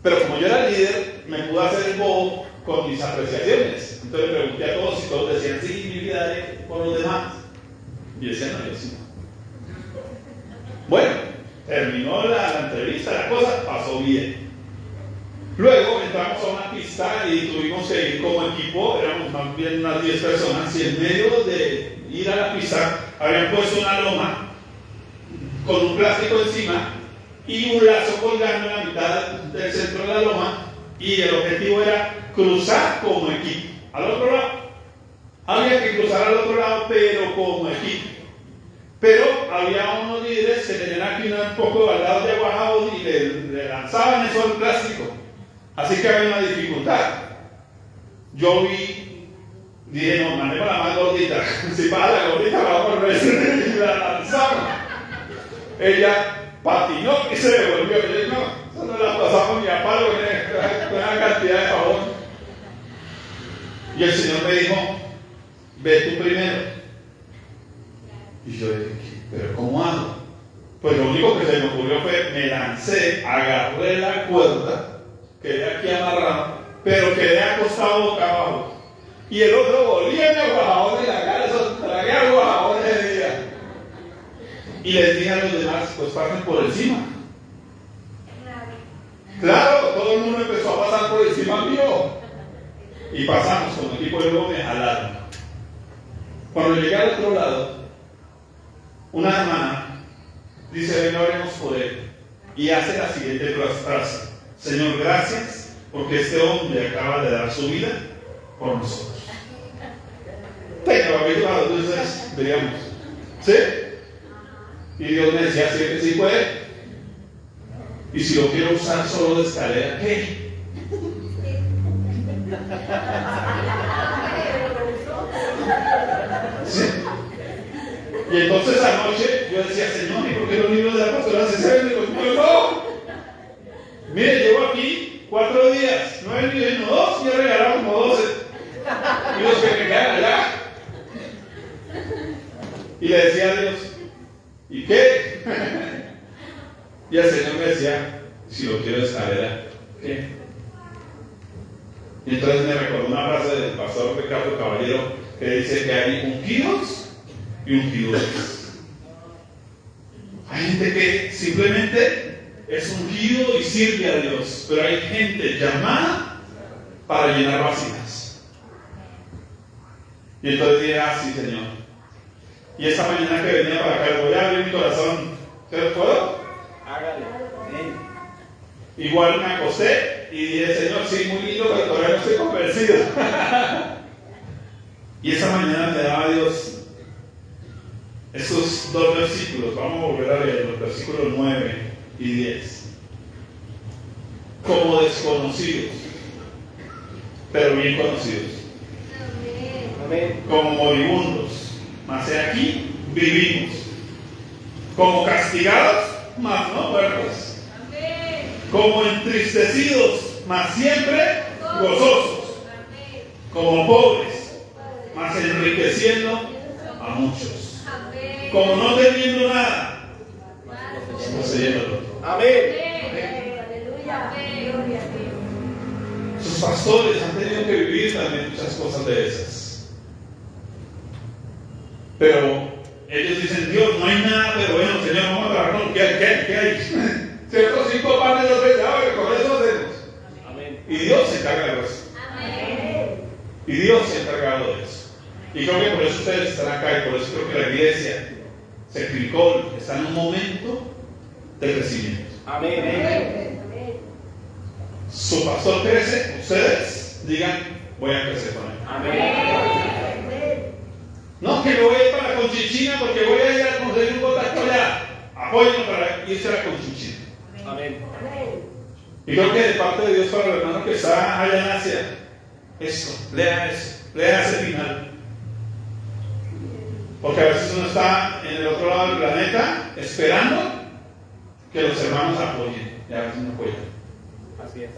Pero como yo era el líder, me pude hacer el bobo con mis apreciaciones. Entonces le pregunté a todos y todos decían: sí, mi vida daré por los demás. Y yo decía: no, yo sí. Bueno, terminó la entrevista, la cosa pasó bien. Luego entramos a una pista y tuvimos que ir como equipo, éramos más bien unas 10 personas, y en medio de ir a la pista habían puesto una loma con un plástico encima y un lazo colgando en la mitad del centro de la loma, y el objetivo era cruzar como equipo al otro lado. Había que cruzar al otro lado, pero como equipo. Pero había unos líderes que tenían aquí un poco de baldado de aguajado y le lanzaban eso al plástico. Así que había una dificultad. Yo dije: no, mandemos la más gordita. Si pasa la gordita, la vamos a ver. Y la lanzamos. Ella patinó y se devolvió. Yo dije: no, eso no la pasamos ni a palo con una cantidad de jabón. Y el Señor me dijo: ve tú primero. Y yo dije: ¿pero cómo hago? Pues lo único que se me ocurrió fue: me lancé, agarré la cuerda, quedé aquí amarrado, pero quedé acostado boca abajo. Y el otro volvía mi aguajadón en la cara, eso tragué aguajadón ese día. Y les dije a los demás: pues pasen por encima. Claro, todo el mundo empezó a pasar por encima mío. Y pasamos como equipo, y luego me jalaron. Cuando llegué al otro lado, una hermana dice: venga, oremos por él. Y hace la siguiente frase: Señor, gracias, porque este hombre acaba de dar su vida por nosotros. Tenga papito, entonces veríamos. ¿Sí? Y Dios me decía: sí, que sí puede. Y si lo quiero usar solo de escalera, ¿qué? ¿Sí? Y entonces anoche yo decía: Señor, ¿y por qué los libros de la pastora se ven? Digo: no. Mire, llevo aquí 4 días, no he venido 2 y he regalado como 12. Y los que me quedan allá. Y le decía a Dios: ¿y qué? Y el Señor me decía: si lo quiero de escalera, ¿qué? Y entonces me recordó una frase del pastor Ricardo Caballero que dice que hay ungidos y ungidos. Hay gente que simplemente es ungido y sirve a Dios, pero hay gente llamada para llenar vasijas. Y entonces dije: ah, sí, Señor. Y esa mañana que venía para acá, voy a abrir mi corazón. ¿Se lo puedo? Hágale. Igual me acosté y dije: Señor, sí, muy lindo, pero todavía no estoy convencido. Y esa mañana me daba Dios esos 2 versículos. Vamos a volver a leer los versículos 9 y 10. Como desconocidos, pero bien conocidos. Amén. Como moribundos, mas he aquí vivimos. Como castigados, mas no muertos. Como entristecidos, mas siempre gozosos. Como pobres, mas enriqueciendo a muchos. Como no teniendo nada, poseyéndolo. Amén. Sus pastores han tenido que vivir también muchas cosas de esas. Pero ellos dicen: Dios, no hay nada, pero bueno, Señor, vamos a trabajar con ¿qué hay? ¿Cierto? 5 panes, 2 veces, con eso hacemos. Amén. Y Dios se encarga de eso. Y Dios se ha encargado de eso. Y creo que por eso ustedes están acá, y por eso creo que la iglesia se explicó, está en un momento de crecimiento. Amén. Su pastor crece, ustedes digan: voy a crecer con él. Amén. No, que me voy a ir para la Conchinchina porque voy a ir a conseguir un contacto allá. Apóyenme para irse a la Conchinchina. Amén. Y creo que de parte de Dios para el hermano que está allá en Asia, eso, lea ese final. Porque a veces uno está en el otro lado del planeta esperando que los hermanos apoyen, y a veces no pueden. Así es.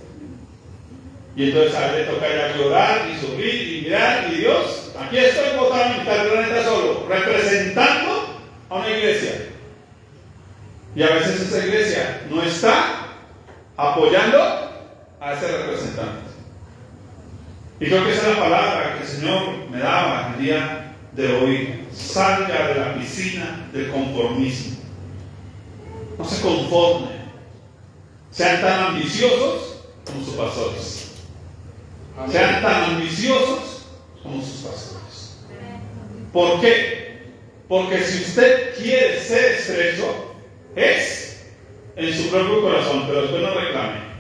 Y entonces a él le toca ya llorar y sufrir y mirar, y Dios, aquí estoy botado en mitad del planeta solo, representando a una iglesia. Y a veces esa iglesia no está apoyando a ese representante. Y creo que esa es la palabra que el Señor me daba el día de hoy. Salga de la piscina del conformismo. No se conformen. Sean tan ambiciosos como sus pastores. Amén. Sean tan ambiciosos como sus pastores. ¿Por qué? Porque si usted quiere ser estrecho, es en su propio corazón, pero después no reclame.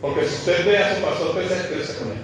Porque si usted ve a su pastor, crece con él.